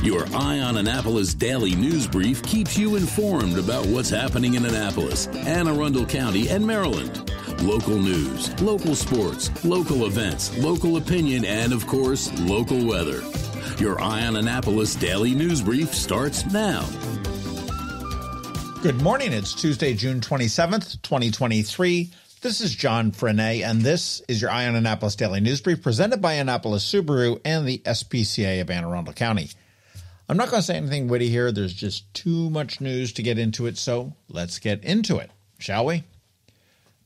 Your Eye on Annapolis daily news brief keeps you informed about what's happening in Annapolis, Anne Arundel County, and Maryland. Local news, local sports, local events, local opinion, and, of course, local weather. Your Eye on Annapolis daily news brief starts now. Good morning. It's Tuesday, June 27th, 2023. This is John Frenaye, and this is your Eye on Annapolis daily news brief presented by Annapolis Subaru and the SPCA of Anne Arundel County. I'm not going to say anything witty here. There's just too much news to get into it, so let's get into it, shall we?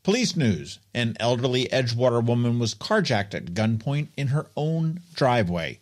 Police news. An elderly Edgewater woman was carjacked at gunpoint in her own driveway.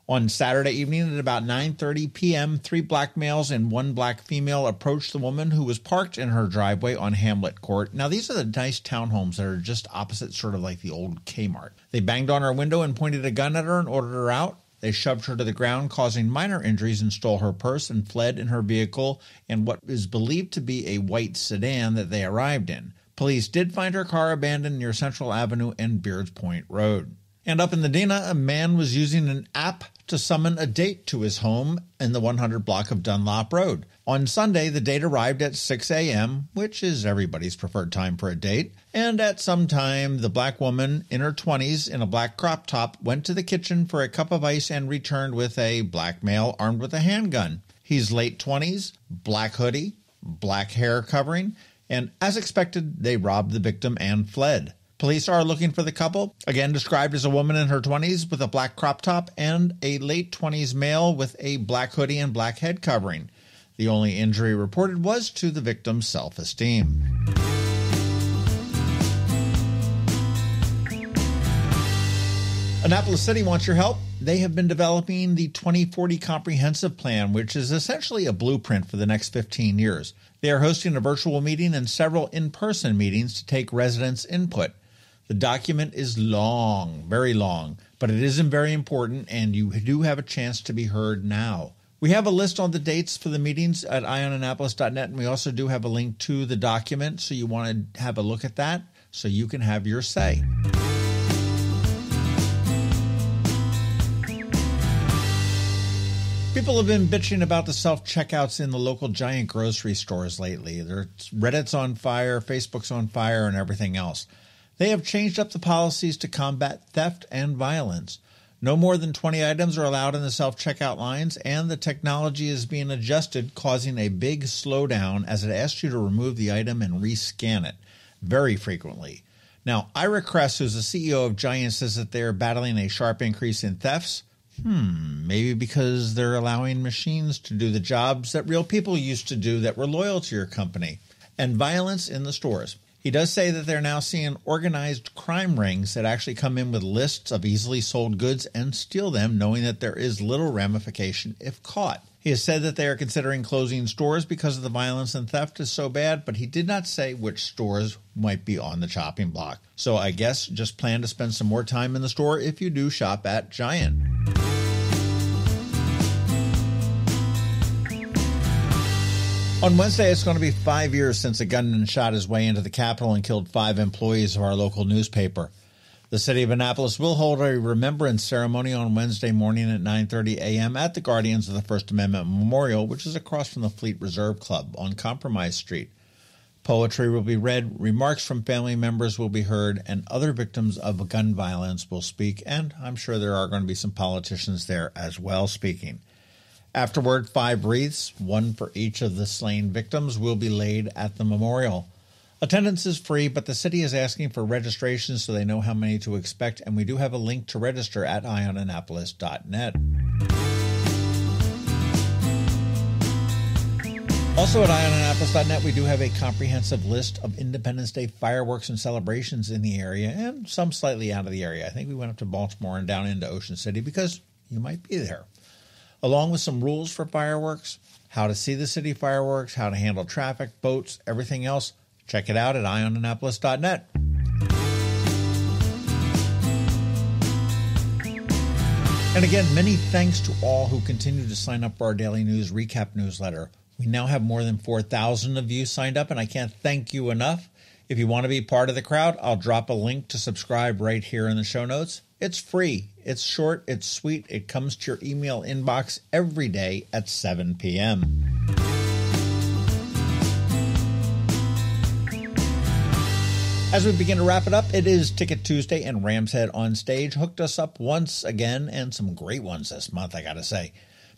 On Saturday evening at about 9:30 p.m., 3 black males and 1 black female approached the woman who was parked in her driveway on Hamlet Court. Now, these are the nice townhomes that are just opposite, sort of like the old Kmart. They banged on her window and pointed a gun at her and ordered her out. They shoved her to the ground, causing minor injuries, and stole her purse and fled in her vehicle and what is believed to be a white sedan that they arrived in. Police did find her car abandoned near Central Avenue and Beards Point Road. And up in the Dena, a man was using an app to summon a date to his home in the 100 block of Dunlop Road. On Sunday, the date arrived at 6 a.m., which is everybody's preferred time for a date. And at some time, the black woman in her 20s in a black crop top went to the kitchen for a cup of ice and returned with a black male armed with a handgun. He's late 20s, black hoodie, black hair covering, and as expected, they robbed the victim and fled. Police are looking for the couple, again described as a woman in her 20s with a black crop top and a late 20s male with a black hoodie and black head covering. The only injury reported was to the victim's self-esteem. Annapolis City wants your help. They have been developing the 2040 Comprehensive Plan, which is essentially a blueprint for the next 15 years. They are hosting a virtual meeting and several in-person meetings to take residents' input. The document is long, very long, but it isn't very important, and you do have a chance to be heard now. We have a list on the dates for the meetings at eyeonannapolis.net, and we also do have a link to the document, so you want to have a look at that so you can have your say. People have been bitching about the self-checkouts in the local giant grocery stores lately. Reddit's on fire, Facebook's on fire, and everything else. They have changed up the policies to combat theft and violence. No more than 20 items are allowed in the self-checkout lines, and the technology is being adjusted, causing a big slowdown as it asks you to remove the item and rescan it very frequently. Now, Ira Kress, who's the CEO of Giant, says that they're battling a sharp increase in thefts. Maybe because they're allowing machines to do the jobs that real people used to do that were loyal to your company. And violence in the stores. He does say that they're now seeing organized crime rings that actually come in with lists of easily sold goods and steal them, knowing that there is little ramification if caught. He has said that they are considering closing stores because of the violence and theft is so bad, but he did not say which stores might be on the chopping block. So I guess just plan to spend some more time in the store if you do shop at Giant. On Wednesday, it's going to be 5 years since a gunman shot his way into the Capitol and killed 5 employees of our local newspaper. The city of Annapolis will hold a remembrance ceremony on Wednesday morning at 9:30 a.m. at the Guardians of the First Amendment Memorial, which is across from the Fleet Reserve Club on Compromise Street. Poetry will be read, remarks from family members will be heard, and other victims of gun violence will speak, and I'm sure there are going to be some politicians there as well speaking. Afterward, 5 wreaths, 1 for each of the slain victims, will be laid at the memorial. Attendance is free, but the city is asking for registration so they know how many to expect, and we do have a link to register at eyeonannapolis.net. Also at eyeonannapolis.net, we do have a comprehensive list of Independence Day fireworks and celebrations in the area, and some slightly out of the area. I think we went up to Baltimore and down into Ocean City because you might be there. Along with some rules for fireworks, how to see the city fireworks, how to handle traffic, boats, everything else. Check it out at eyeonannapolis.net. And again, many thanks to all who continue to sign up for our daily news recap newsletter. We now have more than 4,000 of you signed up, and I can't thank you enough. If you want to be part of the crowd, I'll drop a link to subscribe right here in the show notes. It's free, it's short, it's sweet, it comes to your email inbox every day at 7 p.m. As we begin to wrap it up, it is Ticket Tuesday, and Rams Head on Stage hooked us up once again, and some great ones this month, I gotta say.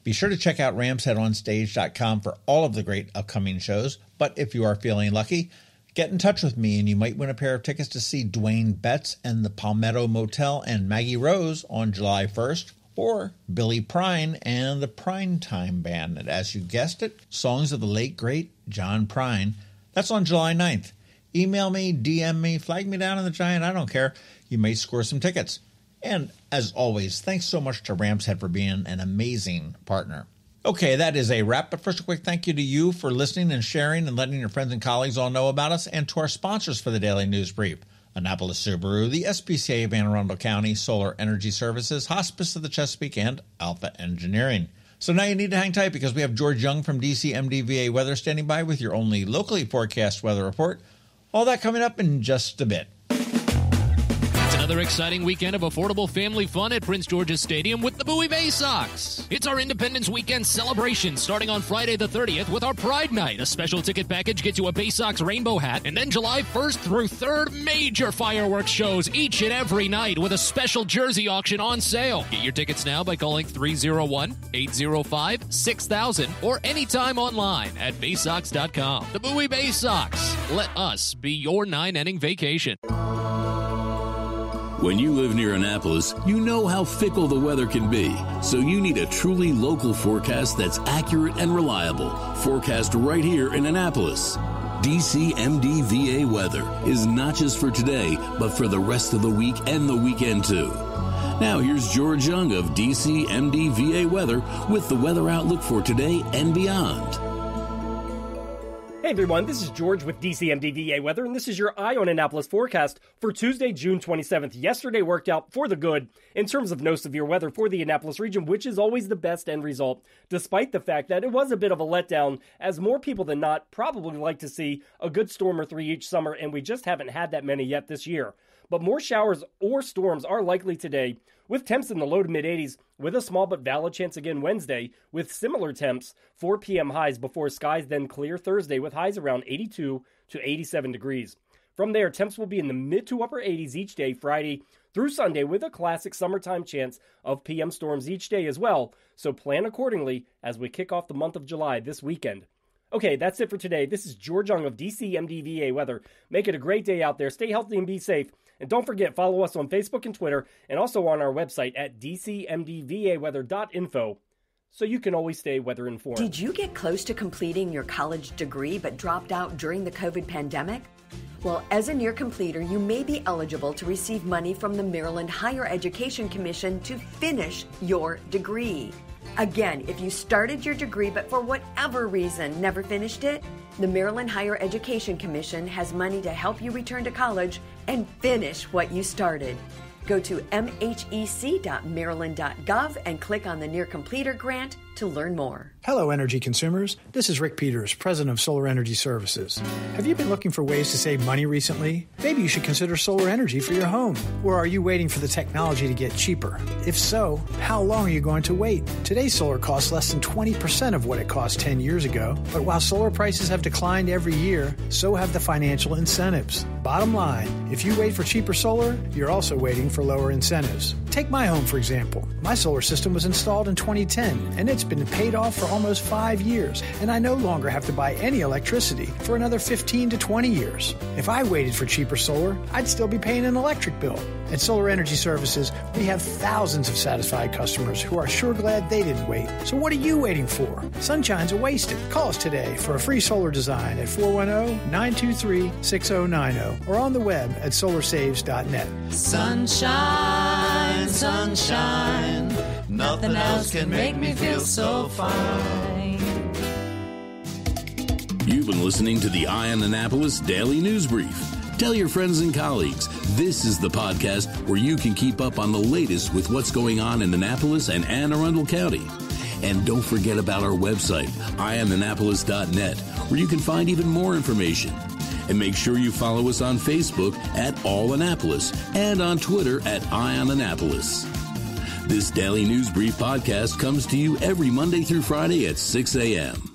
Be sure to check out ramsheadonstage.com for all of the great upcoming shows, but if you are feeling lucky, get in touch with me and you might win a pair of tickets to see Dwayne Betts and the Palmetto Motel and Maggie Rose on July 1st, or Billy Prine and the Prine Time Band. And as you guessed it, songs of the late, great John Prine. That's on July 9th. Email me, DM me, flag me down in the giant, I don't care. You may score some tickets. And as always, thanks so much to Rams Head for being an amazing partner. Okay, that is a wrap, but first a quick thank you to you for listening and sharing and letting your friends and colleagues all know about us, and to our sponsors for the Daily News Brief: Annapolis Subaru, the SPCA of Anne Arundel County, Solar Energy Services, Hospice of the Chesapeake, and Alpha Engineering. So now you need to hang tight because we have George Young from DC MDVA Weather standing by with your only locally forecast weather report. All that coming up in just a bit. Another exciting weekend of affordable family fun at Prince George's Stadium with the Bowie Bay Sox. It's our Independence Weekend celebration starting on Friday the 30th with our Pride Night. A special ticket package gets you a Bay Sox rainbow hat, and then July 1st through 3rd, major fireworks shows each and every night with a special jersey auction on sale. Get your tickets now by calling 301-805-6000 or anytime online at baysox.com. The Bowie Bay Sox. Let us be your 9-inning vacation. When you live near Annapolis, you know how fickle the weather can be. So you need a truly local forecast that's accurate and reliable. Forecast right here in Annapolis. DC MDVA Weather is not just for today, but for the rest of the week and the weekend too. Now here's George Young of DC MDVA Weather with the weather outlook for today and beyond. Hey everyone, this is George with DC MDVA Weather, and this is your Eye on Annapolis forecast for Tuesday, June 27th. Yesterday worked out for the good in terms of no severe weather for the Annapolis region, which is always the best end result, despite the fact that it was a bit of a letdown, as more people than not probably like to see a good storm or three each summer, and we just haven't had that many yet this year. But more showers or storms are likely today, with temps in the low to mid-80s, with a small but valid chance again Wednesday, with similar temps, 4 p.m. highs before skies then clear Thursday with highs around 82 to 87 degrees. From there, temps will be in the mid to upper 80s each day Friday through Sunday, with a classic summertime chance of PM storms each day as well, so plan accordingly as we kick off the month of July this weekend. Okay, that's it for today. This is George Young of DC MDVA Weather. Make it a great day out there. Stay healthy and be safe. And don't forget, follow us on Facebook and Twitter, and also on our website at dcmdvaweather.info, so you can always stay weather informed. Did you get close to completing your college degree but dropped out during the COVID pandemic? Well, as a near completer, you may be eligible to receive money from the Maryland Higher Education Commission to finish your degree. Again, if you started your degree but for whatever reason never finished it, the Maryland Higher Education Commission has money to help you return to college and finish what you started. Go to mhec.maryland.gov and click on the Near Completer grant to learn more. Hello, energy consumers. This is Rick Peters, president of Solar Energy Services. Have you been looking for ways to save money recently? Maybe you should consider solar energy for your home. Or are you waiting for the technology to get cheaper? If so, how long are you going to wait? Today's solar costs less than 20% of what it cost 10 years ago. But while solar prices have declined every year, so have the financial incentives. Bottom line, if you wait for cheaper solar, you're also waiting for lower incentives. Take my home, for example. My solar system was installed in 2010, and it's been paid off for almost 5 years, and I no longer have to buy any electricity for another 15 to 20 years. If I waited for cheaper solar, I'd still be paying an electric bill. At Solar Energy Services, we have thousands of satisfied customers who are sure glad they didn't wait. So what are you waiting for? Sunshine's a wasted. Call us today for a free solar design at 410-923-6090 or on the web at solarsaves.net. Sunshine, sunshine, nothing else can make me feel so fine. You've been listening to the Eye on Annapolis Daily News Brief. Tell your friends and colleagues, this is the podcast where you can keep up on the latest with what's going on in Annapolis and Anne Arundel County. And don't forget about our website, eyeonannapolis.net, where you can find even more information. And make sure you follow us on Facebook at All Annapolis and on Twitter at Ion Annapolis. This Daily News Brief podcast comes to you every Monday through Friday at 6 a.m.